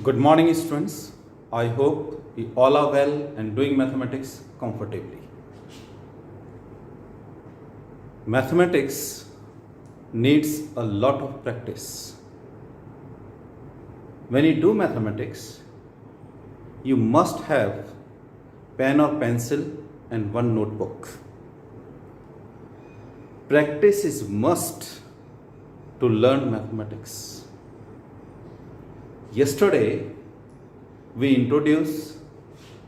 Good morning, students. I hope you all are well and doing mathematics comfortably. Mathematics needs a lot of practice. When you do mathematics, you must have pen or pencil and one notebook. Practice is must to learn mathematics. Yesterday, we introduced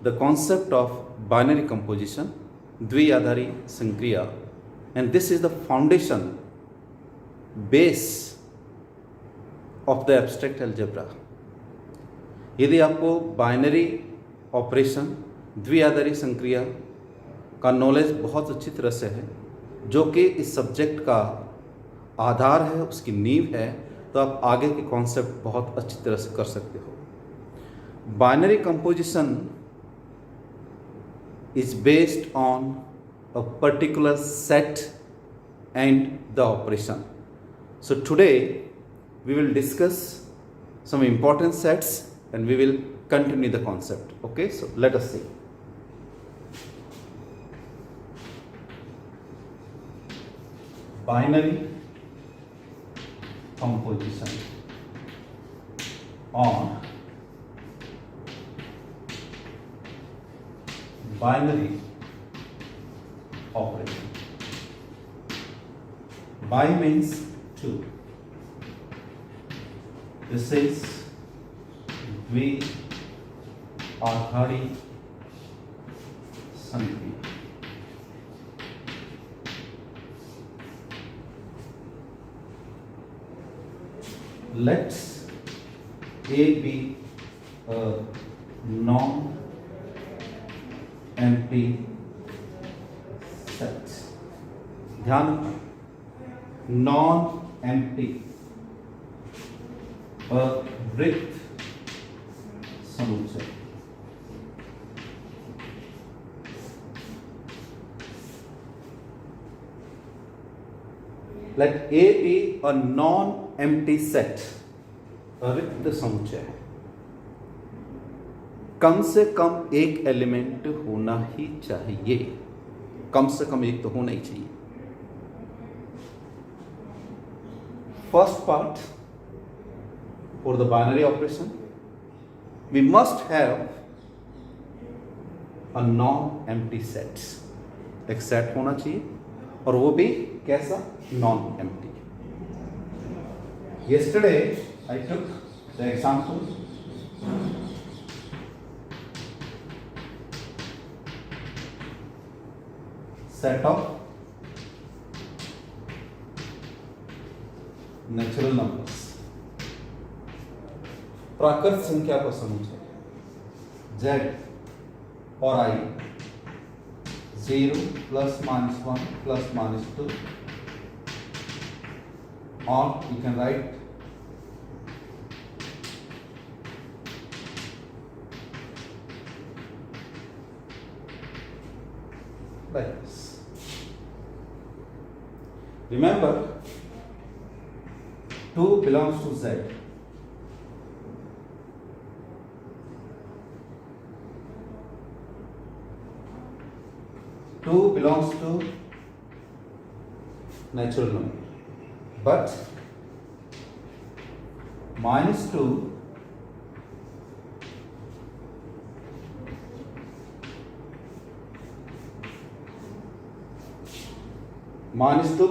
the concept of binary composition, Dviadhari Sankriya, and this is the foundation, base of the abstract algebra. यदि आपको binary operation द्विआधारी संक्रिया का knowledge बहुत अच्छी तरह से है, जो कि इस सब्जेक्ट का आधार है, उसकी नींव है, तो आप आगे के कॉन्सेप्ट बहुत अच्छी तरह से कर सकते हो. Binary composition is based on a particular set and the operation. So today we will discuss some important sets and we will continue the concept. Okay, so let us see. Binary composition on binary operation. Bi means 2. This is द्विआधारी संक्रिया. Let A be a non-empty set. ध्यान रखना, non-empty, a वृत्त समुच्चय. Let A be a non-empty set, रिक्त समुच्चय. कम से कम एक element होना ही चाहिए. कम से कम एक तो होना ही चाहिए. First part, for the binary operation, we must have a non-empty set. एक सेट होना चाहिए और वो भी कैसा? Non-empty. Yesterday I took the example set of natural numbers. प्राकृत संख्या का समुच्चय z और i 0 plus minus 1 plus minus 2, or you can write like this. Remember, 2 belongs to z. 2 belongs to natural number, but minus 2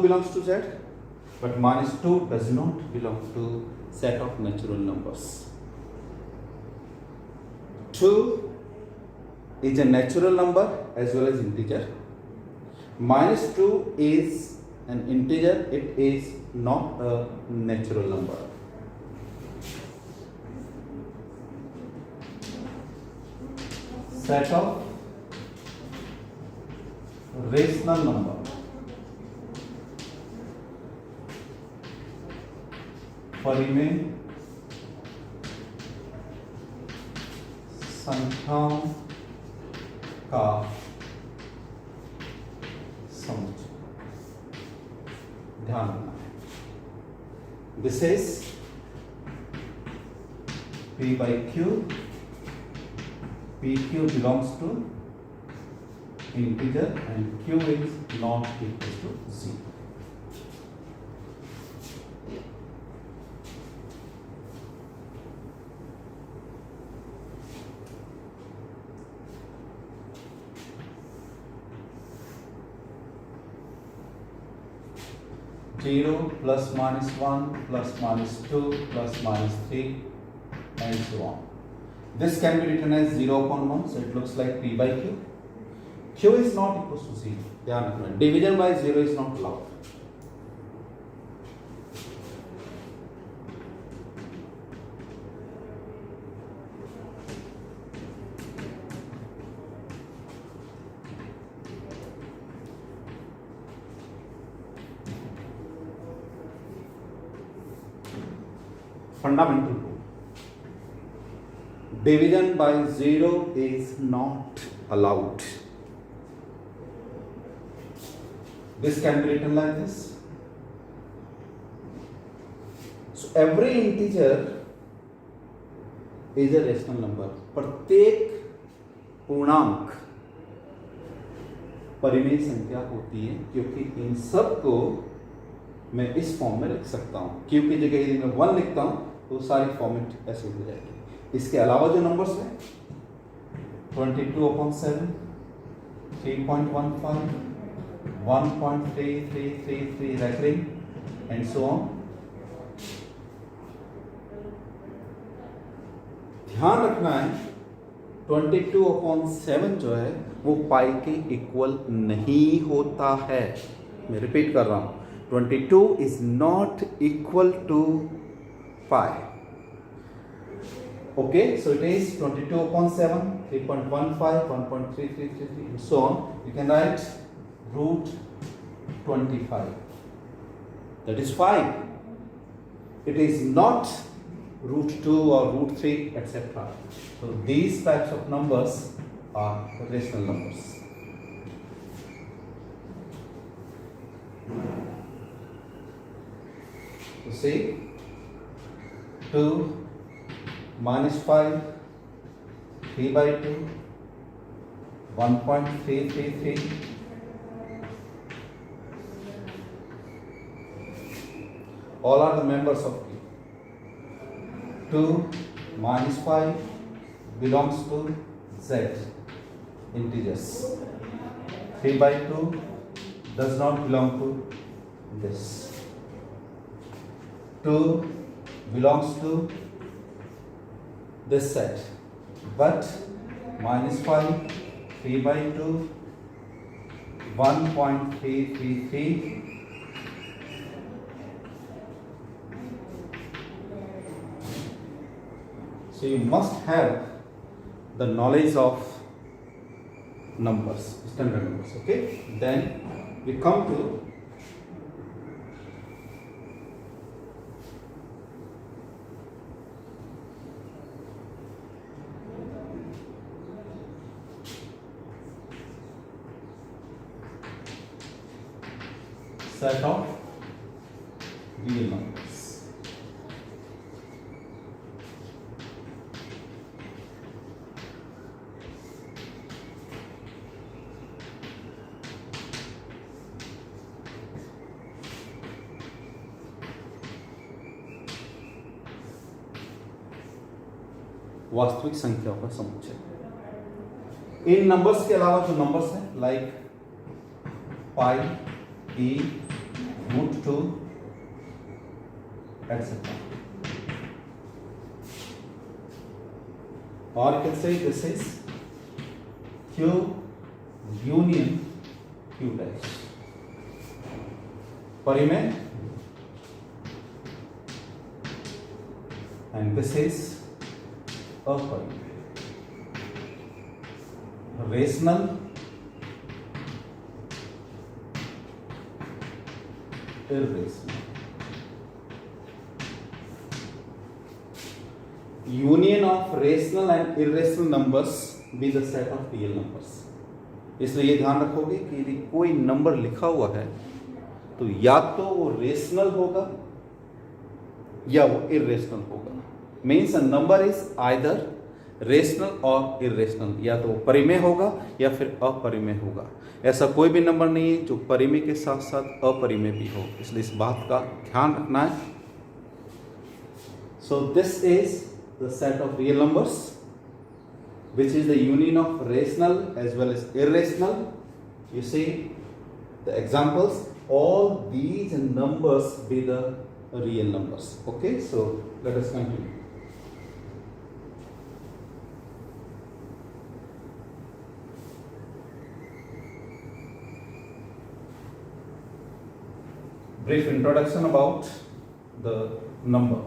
belongs to z, but minus 2 does not belong to set of natural numbers. 2 is a natural number as well as integer. Minus 2 is an integer, it is not a natural number. Set of rational number परिमेय संख्याओं का समुच्चय. ध्यान रखना. This is P by Q, PQ belongs to integer and Q is not equal to 0. Zero plus minus 1 plus minus 2 plus minus 3 and so on. This can be written as 0 upon 1, so it looks like P by Q. Q is not equal to 0. ध्यान रखना, division by 0 is not allowed. Fundamental rule. Division by 0 is not allowed. This can be written like this. So every integer is a rational number. प्रत्येक पूर्णांक परिमेय संख्या होती है, क्योंकि इन सब को मैं इस फॉर्म में लिख सकता हूँ. क्यू की जगह यदि मैं 1 लिखता हूँ तो सारी फॉर्मेट ऐसे हो जाएगी. इसके अलावा जो नंबर्स हैं 22/7, 3.15, 1.3333 recurring and so on. ध्यान रखना है 22/7 जो है वो पाई के इक्वल नहीं होता है. मैं रिपीट कर रहा हूं, 22 is not equal to pi. Okay, so it is 22/7, 3.15, 1.3333 and so on. You can write root 25. That is 5. It is not root 2 or root 3, etc. So these types of numbers are rational numbers. So see, 2 minus 5, 3 by 2, 1.333. All are the members of Q. 2 minus 5 belongs to Z integers. 3 by 2 does not belong to this. 2 belongs to this set, but minus 5, 3 by 2, 1.333. So you must have the knowledge of numbers, standard numbers, okay? Then we come to set of real numbers. वास्तविक संख्याओं का समुच्चय. इन numbers के अलावा जो numbers हैं like pi, e, root 2, etc. Or you can say this is Q union Q dash. परिमेय, and this is अपरिमेय. Rational, irrational. Union of rational and irrational numbers be the set of real numbers. इसलिए ये ध्यान रखोगे कि यदि कोई number लिखा हुआ है तो या तो वो रेशनल होगा या वो इरेशनल होगा. Means a number is either rational और इरेशनल, या तो परिमेय होगा या फिर अपरिमेय होगा। ऐसा कोई भी नंबर नहीं है जो परिमेय के साथ साथ अपरिमेय भी हो, इसलिए इस बात का ध्यान रखना है। So this is the set of real numbers which is the union of rational as well as irrational. You see the examples, all these numbers be the real numbers. Okay, so let us continue. Brief introduction about the number.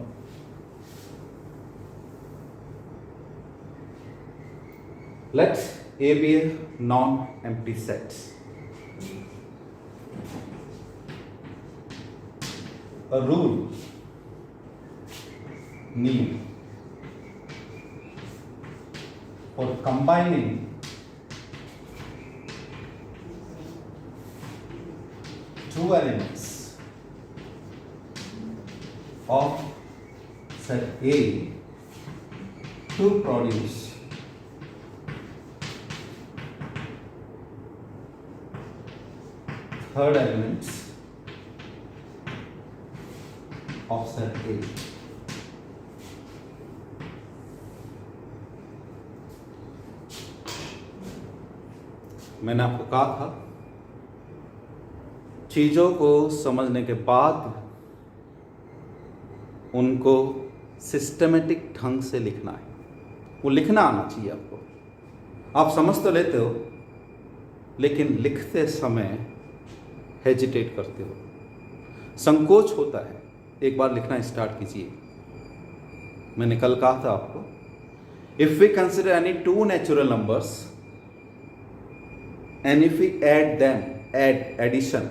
Let A be a non-empty set. A rule need for combining two elements of set A to produce third elements of set A. मैंने आपको कहा था चीजों को समझने के बाद उनको सिस्टमेटिक ढंग से लिखना है, वो लिखना आना चाहिए आपको। आप समझ तो लेते हो लेकिन लिखते समय हेजिटेट करते हो, संकोच होता है। एक बार लिखना स्टार्ट कीजिए। मैंने कल कहा था आपको, if we consider any two natural numbers and if we add them, addition,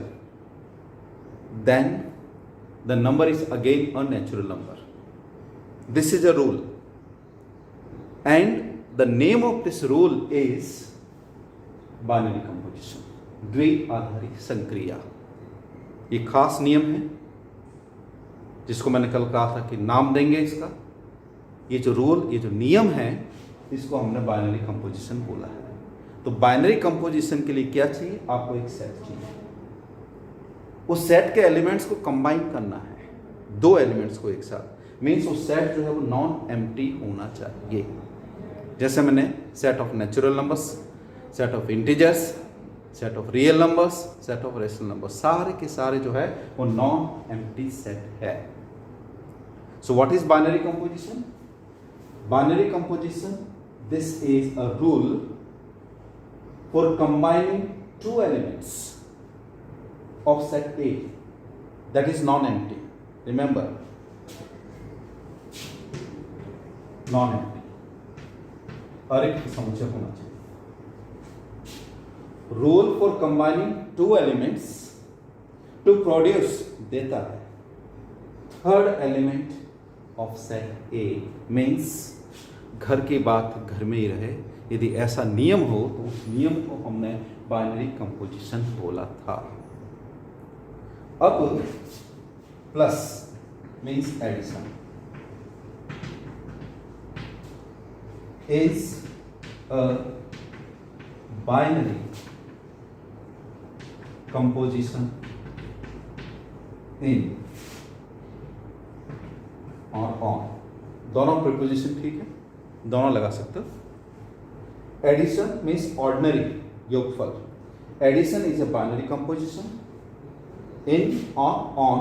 then the number is again a natural number. This is a rule and the name of this rule is binary composition, द्विआधारी संक्रिया। ये खास नियम है जिसको मैंने कल कहा था कि नाम देंगे इसका। ये जो रूल, ये जो नियम है, इसको हमने बाइनरी कंपोजिशन बोला है। तो बाइनरी कंपोजिशन के लिए क्या चाहिए? आपको एक सेट चाहिए। उस सेट के एलिमेंट्स को कंबाइन करना है, दो एलिमेंट्स को एक साथ। मीन्स उस सेट जो है वो नॉन एम्प्टी होना चाहिए। जैसे मैंने set of natural numbers, set of integers, set of real numbers, set of rational numbers, सारे के सारे जो है वो नॉन एम्प्टी सेट है। So what is binary composition? Binary composition, this is a rule for combining two elements of set A that is non-empty. Remember, non-empty, अरिक्त समुच्चय होना चाहिए। Rule for combining two elements to produce देता है third element of set A, means घर की बात घर में ही रहे। यदि ऐसा नियम हो तो उस नियम को हमने बाइनरी कंपोजिशन बोला था। अब plus means addition is a binary composition in और ऑन, दोनों प्रीपोजिशन ठीक है, दोनों लगा सकते हो। एडिशन मीन्स ऑर्डिनरी योगफल। Addition is a binary composition in और ऑन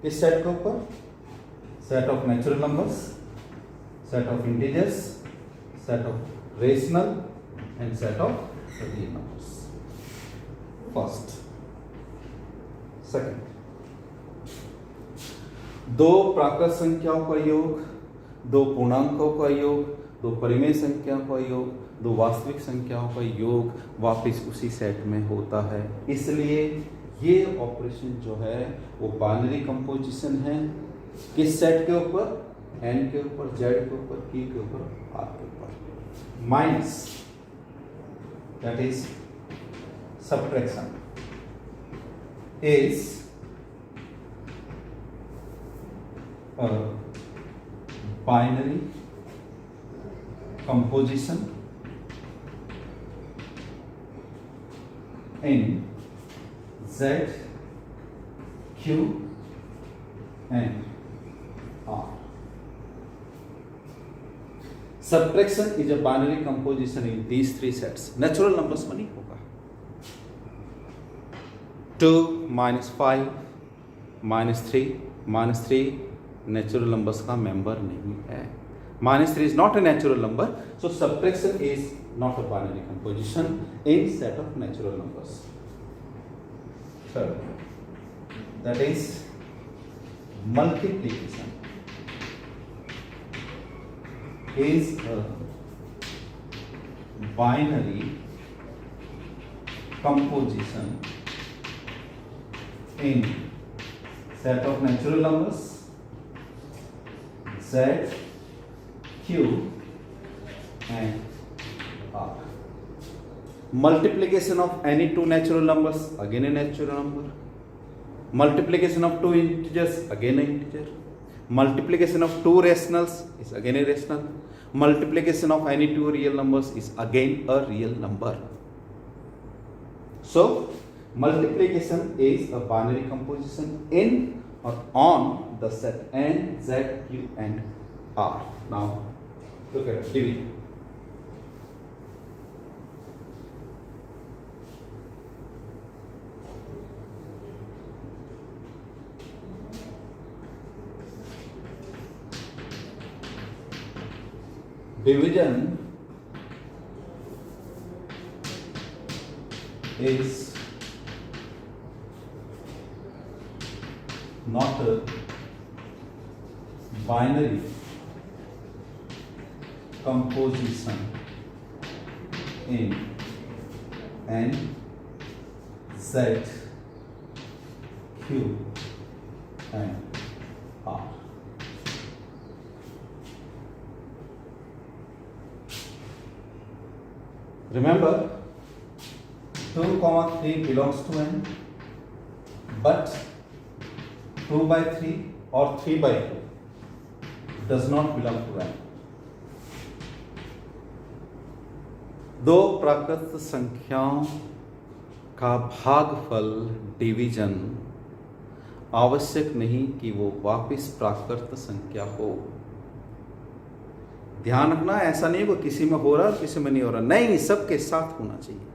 किस सेट के ऊपर? Set of natural numbers, set of integers, set of rational and set of real numbers. First, second, दो प्राकृत संख्याओं का योग, दो पूर्णांकों का योग, दो परिमेय संख्याओं का योग, दो वास्तविक संख्याओं का योग वापस उसी सेट में होता है। इसलिए ये ऑपरेशन जो है वो बाइनरी कंपोजिशन है। किस सेट के ऊपर? एन के ऊपर, जेड के ऊपर, की के ऊपर, आर के ऊपर। Minus that is subtraction is binary composition in Z, Q and R. Subtraction is a binary composition in these three sets. Natural numbers में नहीं होगा. 2 minus 5 minus 3 natural numbers का member नहीं है. -3 is not a natural number, so subtraction is not a binary composition in set of natural numbers. Third, that is multiplication is a binary composition in set of natural numbers Z, Q and R. Multiplication of any two natural numbers, again a natural number. Multiplication of two integers, again an integer. Multiplication of two rationals is again a rational. Multiplication of any two real numbers is again a real number. So multiplication is a binary composition in or on the set N, Z, Q and R. Now look at division. Division is not a binary composition in N, Z, Q and R. Remember, 2, 3 belongs to N, but 2 by 3 or 3 by 2 does not belong to N. दो प्राकृत संख्याओं का भागफल division आवश्यक नहीं कि वो वापिस प्राकृत संख्या हो. ध्यान रखना, ऐसा नहीं वो किसी में हो रहा है किसी में नहीं हो रहा. नहीं, सबके साथ होना चाहिए.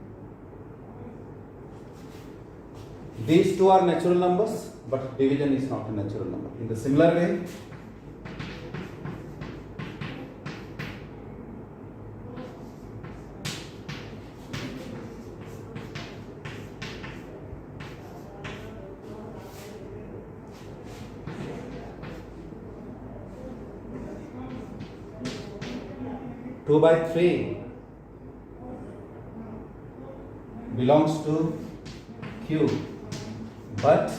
These two are natural numbers, but division is not a natural number. In the similar way, two by 3 belongs to Q, but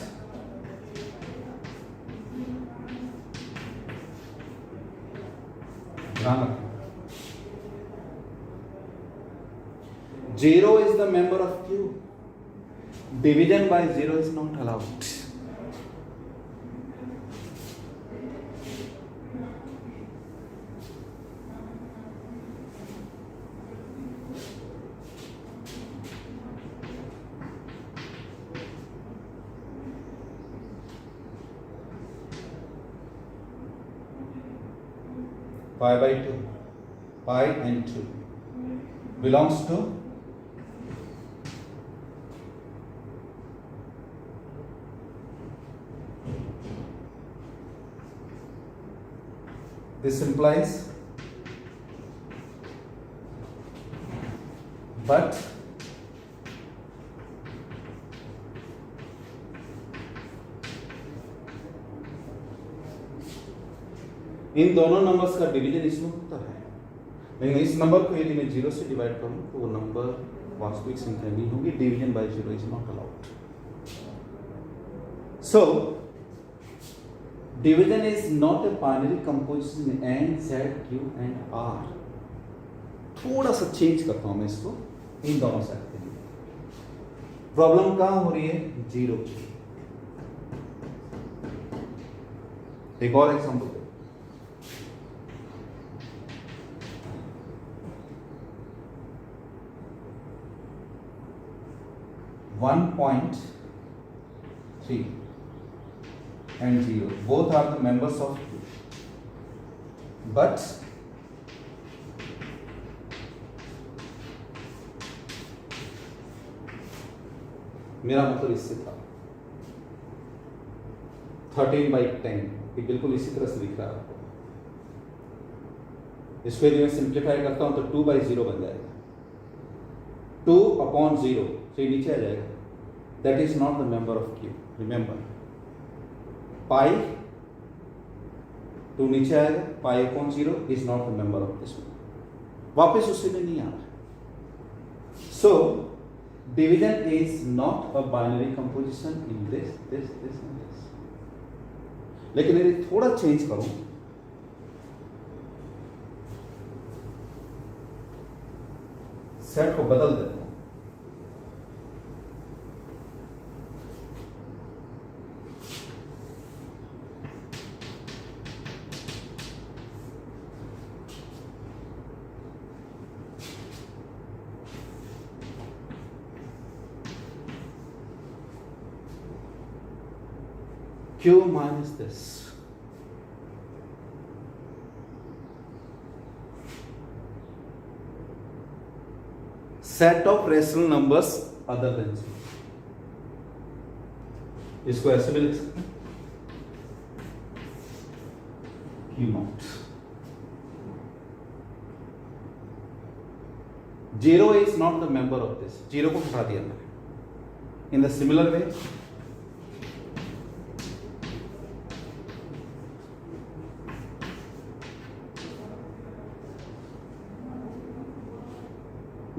ध्यान रखना, 0 is the member of Q. Division by 0 is not allowed. Pi by 2, pi and 2 belongs to this implies but इन दोनों numbers का division इसमें होता है, लेकिन इस number को यदि मैं 0 से डिवाइड करूं तो वो नंबर वास्तविक संख्या नहीं होगी. Division bye 0 is not allowed. So division is not a binary composition in N, Z, Q and R. थोड़ा सा चेंज करता हूं मैं इसको इन दोनों सेट के लिए. प्रॉब्लम कहां हो रही है? 0. एक और example. 1.3 and 0. Both are the members of Q. But मेरा मतलब इससे था 13/10, ये बिल्कुल इसी तरह से दिख रहा है आपको। इसको यदि मैं सिंप्लीफाई करता हूं तो 2/0 बन जाएगा, 2/0, तो ये नीचे आ जाएगा। That is not the member of Q, remember. Pi 2 नीचे आएगा, पाई/0 is not the member of this one, वापस उसी में नहीं आ रहा। सो division is not a binary composition in this and this. लेकिन यदि थोड़ा चेंज करूं, सेट को बदल देता हूं, Q minus this. Set of rational numbers other than 0. इसको ऐसे भी लिख सकते हैं, Q naught. 0 is not the member of this. 0 को हटा दिया मैंने. In the similar way,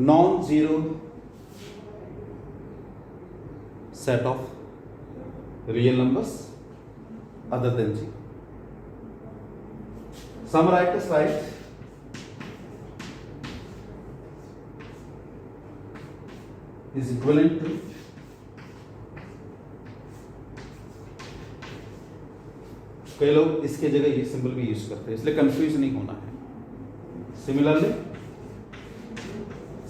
non-zero set of real numbers other than 0. Some writers write is equivalent to कई लोग इसके जगह ये सिंबल भी यूज करते हैं, इसलिए कंफ्यूज नहीं होना है। सिमिलरली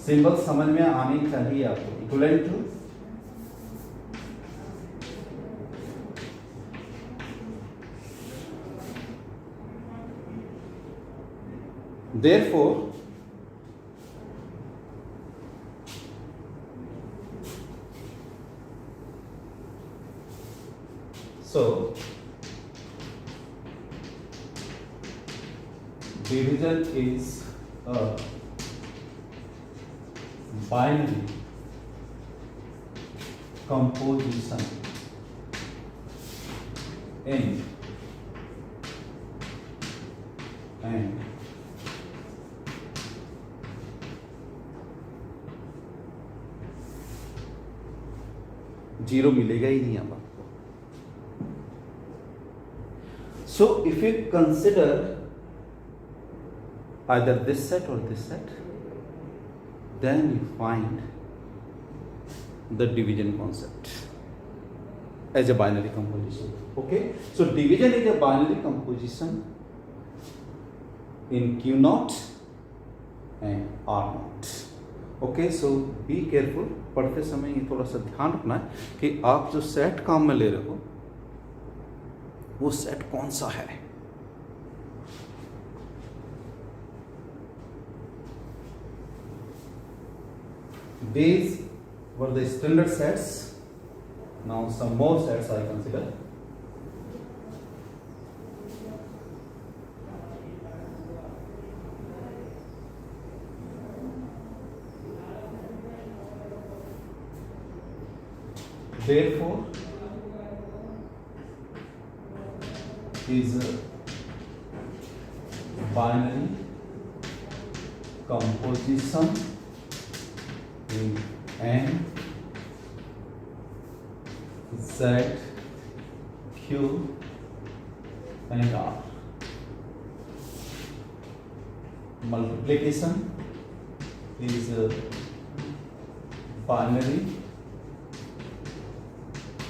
सिंबल समझ में आनी चाहिए आपको। Equivalent to therefore so division is a binary composition in and zero मिलेगा ही नहीं अब आपको। So if you consider either this set or this set, then you find the division concept as a binary composition. Okay, so division is a binary composition in Q naught and R naught. Okay, so be careful, पढ़ते समय ये थोड़ा सा ध्यान रखना है कि आप जो सेट काम में ले रहे हो वो सेट कौन सा है। These were the standard sets. Now some more sets I consider. Therefore, is a binary composition in N, Z, Q and R. Multiplication is a binary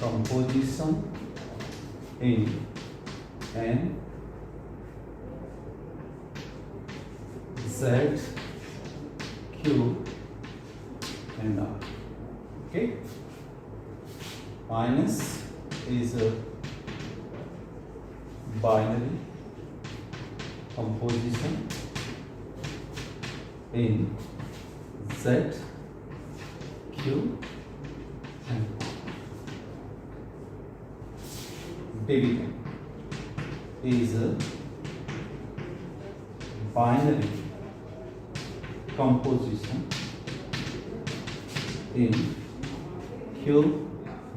composition in N, Z, Q and R. Okay, minus is a binary composition in Z, Q and division is a binary composition in Q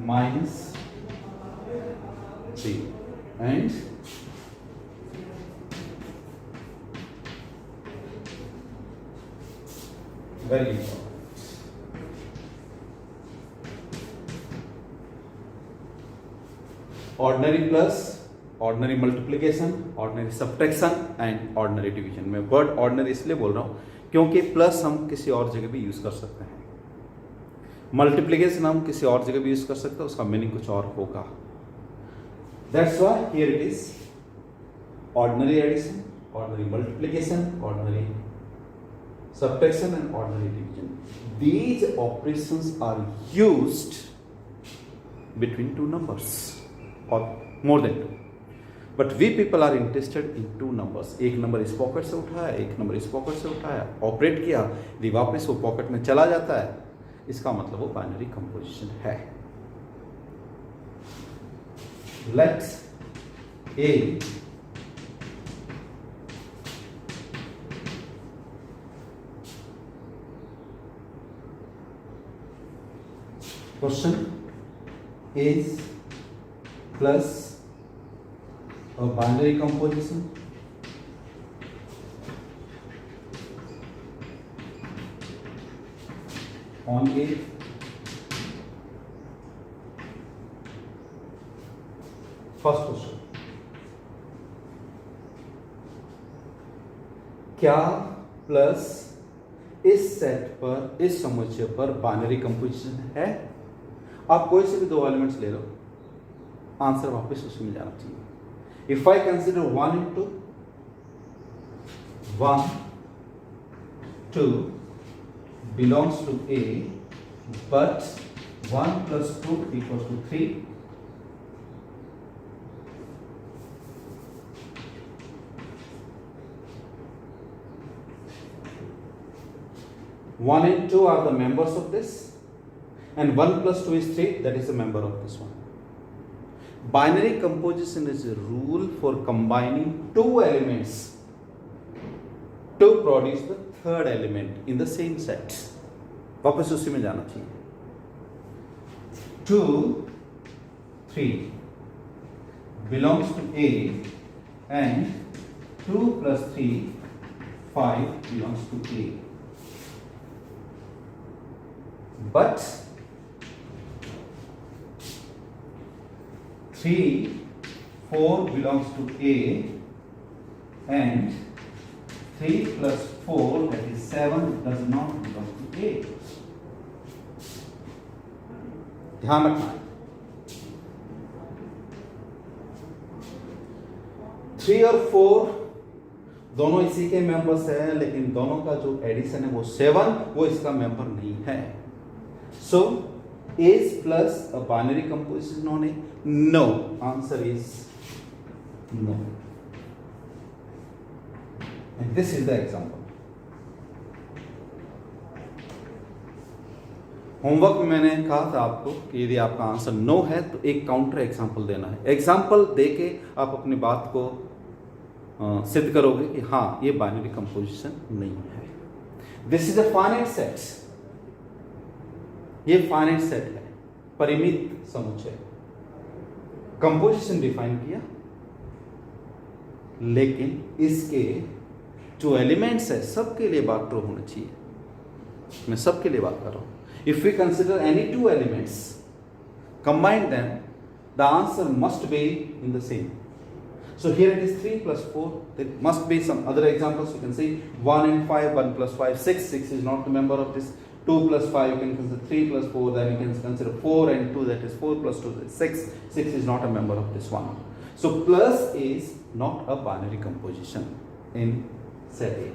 minus C and very important. Ordinary plus, ordinary multiplication, ordinary subtraction and ordinary division. मैं word ordinary इसलिए बोल रहा हूँ क्योंकि plus हम किसी और जगह भी यूज कर सकते हैं, मल्टीप्लिकेशन हम किसी और जगह भी यूज कर सकते हैं, उसका मीनिंग कुछ और होगा. That's why here it is ordinary addition, ordinary multiplication, ordinary subtraction and ordinary division. These operations are used between two numbers or more than two. But we people are interested in two numbers. एक number इस pocket से उठाया, एक number इस pocket से उठाया, operate किया, यदि वापस वो पॉकेट में चला जाता है, इसका मतलब वो बाइनरी कंपोजिशन है. Let A question is plus a binary composition on A first question, क्या प्लस इस सेट पर, इस समुच्चय पर बाइनरी कंपोजिशन है? आप कोई से भी दो एलिमेंट्स ले लो, आंसर वापस उसमें जाना चाहिए. If I consider 1 into 1 2 belongs to A, but 1 plus 2 equals to 3. 1 and 2 are the members of this, and 1 plus 2 is 3, that is a member of this one. Binary composition is a rule for combining two elements to produce the third element in the same set. वापस उसी में जाना चाहिए. 2 3 belongs to A, and 2 plus 3 5 belongs to A. But 3 4 belongs to A, and 3 plus 4, that is 7, does not belong to A. ध्यान रखना है. 3 और 4 दोनों इसी के मेंबर्स हैं, लेकिन दोनों का जो एडिशन है वो 7, वो इसका मेंबर नहीं है. So, is plus a binary composition on A? No. Answer is no. And this is the example. Homework में मैंने कहा था आपको कि यदि आपका आंसर नो है तो एक काउंटर एग्जाम्पल देना है. एग्जाम्पल देके आप अपनी बात को सिद्ध करोगे कि हाँ ये बाइनरी कंपोजिशन नहीं है. This is a finite set. ये फाइनाइट सेट है, परिमित समुच्चय. कंपोजिशन डिफाइन किया, लेकिन इसके जो एलिमेंट्स है सबके लिए बात ट्रू होना चाहिए. मैं सबके लिए बात कर रहा हूं. If we consider any two elements, combine them, the answer must be in the same. So here it is 3 plus 4. There must be some other examples. You can see 1 and 5, 1 plus 5, 6. 6 is not the member of this. 2 plus 5, you can consider 3 plus 4. Then you can consider 4 and 2, that is 4 plus 2, that is 6. 6 is not a member of this one. So plus is not a binary composition in set A.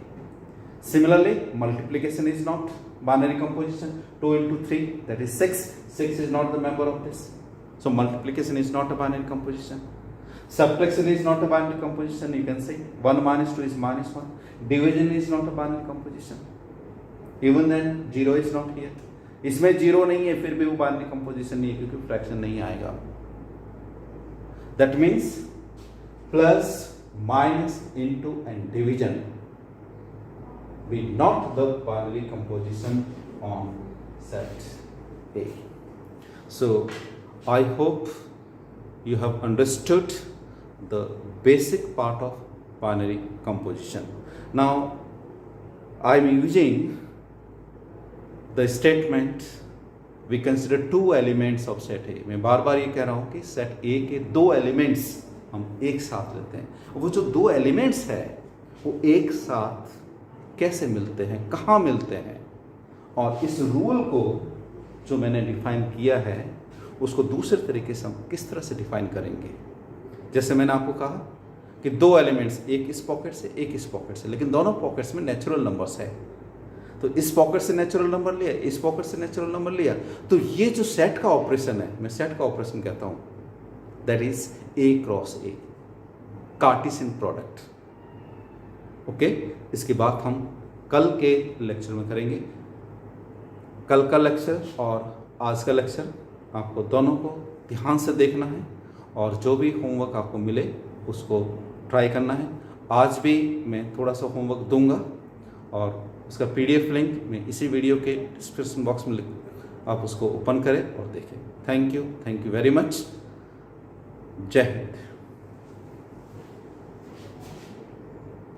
Similarly, multiplication is not binary composition. 2 into 3, that is 6. 6 is not the member of this. So multiplication is not a binary composition. Subtraction is not a binary composition. You can say 1 minus 2 is minus 1. Division is not a binary composition. Even then 0 is not here. इसमें 0 नहीं है फिर भी वो binary composition नहीं है क्योंकि fraction नहीं आएगा. That means plus, minus, into and division be not the binary composition on set A. So I hope you have understood the basic part of binary composition. Now I am using the statement we consider two elements of set A. मैं बार बार ये कह रहा हूँ कि set A के दो elements हम एक साथ लेते हैं. वो जो दो elements है वो एक साथ कैसे मिलते हैं, कहाँ मिलते हैं, और इस रूल को जो मैंने डिफाइन किया है उसको दूसरे तरीके से हम किस तरह से डिफाइन करेंगे. जैसे मैंने आपको कहा कि दो एलिमेंट्स, एक इस पॉकेट से एक इस पॉकेट से, लेकिन दोनों पॉकेट्स में नेचुरल नंबर्स है. तो इस पॉकेट से नेचुरल नंबर लिया, इस पॉकेट से नेचुरल नंबर लिया, तो ये जो सेट का ऑपरेशन है, मैं सेट का ऑपरेशन कहता हूँ, that is a cross A, Cartesian product. Okay, इसकी बात हम कल के लेक्चर में करेंगे. कल का लेक्चर और आज का लेक्चर आपको दोनों को ध्यान से देखना है और जो भी होमवर्क आपको मिले उसको ट्राई करना है. आज भी मैं थोड़ा सा होमवर्क दूंगा और उसका PDF लिंक मैं इसी वीडियो के डिस्क्रिप्शन बॉक्स में आप उसको ओपन करें और देखें. Thank you very much. जय हिंद.